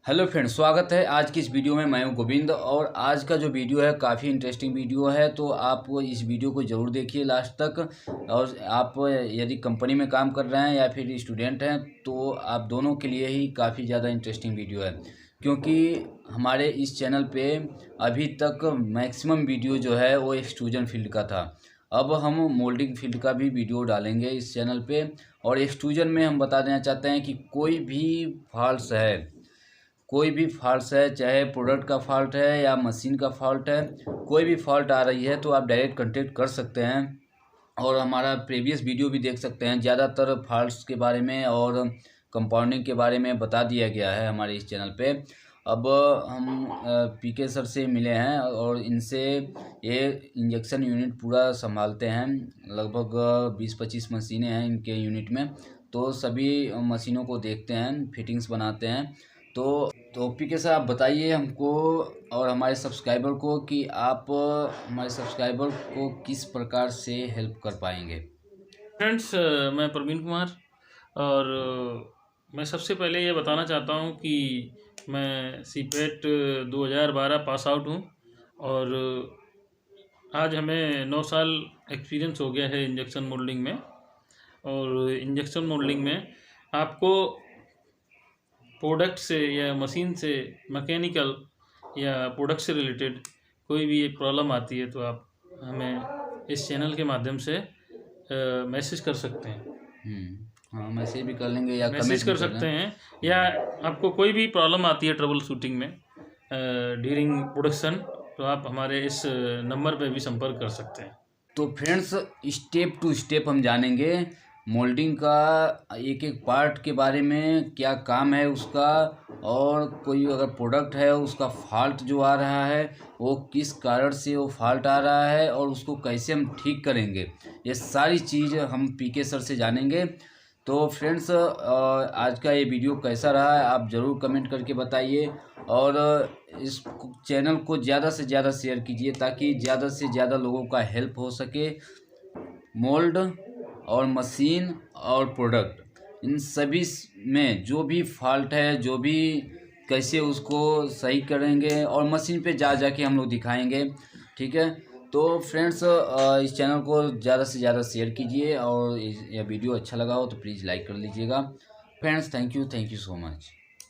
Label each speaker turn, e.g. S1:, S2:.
S1: Hello friends, स्वागत है आज की इस वीडियो में। मैं हूं गोविंद और आज का जो वीडियो है काफ़ी इंटरेस्टिंग वीडियो है, तो आप इस वीडियो को ज़रूर देखिए लास्ट तक। और आप यदि कंपनी में काम कर रहे हैं या फिर स्टूडेंट हैं तो आप दोनों के लिए ही काफ़ी ज़्यादा इंटरेस्टिंग वीडियो है, क्योंकि हमारे इस चैनल पे अभी तक मैक्सिमम वीडियो जो है वो एक्सट्रूजन फील्ड का था। अब हम मोल्डिंग फील्ड का भी वीडियो डालेंगे इस चैनल पे। और एक्सट्रूजन में हम बता देना चाहते हैं कि कोई भी फॉल्ट्स है, चाहे प्रोडक्ट का फॉल्ट है या मशीन का फॉल्ट है, कोई भी फॉल्ट आ रही है तो आप डायरेक्ट कांटेक्ट कर सकते हैं। और हमारा प्रीवियस वीडियो भी देख सकते हैं, ज़्यादातर फॉल्ट्स के बारे में और कंपाउंडिंग के बारे में बता दिया गया है हमारे इस चैनल पे। अब हम पीके सर से मिले हैं और इनसे ये इंजेक्शन यूनिट पूरा संभालते हैं। लगभग 20-25 मशीनें हैं इनके यूनिट में, तो सभी मशीनों को देखते हैं, फिटिंग्स बनाते हैं। तो पीके सर, आप बताइए हमको और हमारे सब्सक्राइबर को कि आप हमारे सब्सक्राइबर को किस प्रकार से हेल्प कर पाएंगे।
S2: फ्रेंड्स, मैं प्रवीण कुमार और मैं सबसे पहले ये बताना चाहता हूँ कि मैं सीपेट 2012 पास आउट हूँ और आज हमें 9 साल एक्सपीरियंस हो गया है इंजेक्शन मोल्डिंग में। और इंजेक्शन मोल्डिंग में आपको प्रोडक्ट से या मशीन से, मैकेनिकल या प्रोडक्ट से रिलेटेड कोई भी एक प्रॉब्लम आती है तो आप हमें इस चैनल के माध्यम से मैसेज कर सकते हैं।
S1: हाँ, मैसेज भी कर लेंगे या
S2: मैसेज कर सकते हैं, या आपको कोई भी प्रॉब्लम आती है ट्रबल शूटिंग में ड्यूरिंग प्रोडक्शन, तो आप हमारे इस नंबर पे भी संपर्क कर सकते हैं।
S1: तो फ्रेंड्स, स्टेप टू स्टेप हम जानेंगे मोल्डिंग का एक एक पार्ट के बारे में, क्या काम है उसका, और कोई अगर प्रोडक्ट है उसका फॉल्ट जो आ रहा है वो किस कारण से वो फॉल्ट आ रहा है और उसको कैसे हम ठीक करेंगे, ये सारी चीज़ हम पीके सर से जानेंगे। तो फ्रेंड्स, आज का ये वीडियो कैसा रहा है आप ज़रूर कमेंट करके बताइए और इस चैनल को ज़्यादा से ज़्यादा शेयर कीजिए ताकि ज़्यादा से ज़्यादा लोगों का हेल्प हो सके। मोल्ड और मशीन और प्रोडक्ट, इन सभी में जो भी फॉल्ट है, जो भी कैसे उसको सही करेंगे और मशीन पे जा के हम लोग दिखाएंगे। ठीक है, तो फ्रेंड्स, इस चैनल को ज़्यादा से ज़्यादा शेयर कीजिए और यह वीडियो अच्छा लगा हो तो प्लीज़ लाइक कर लीजिएगा। Friends, thank you so much.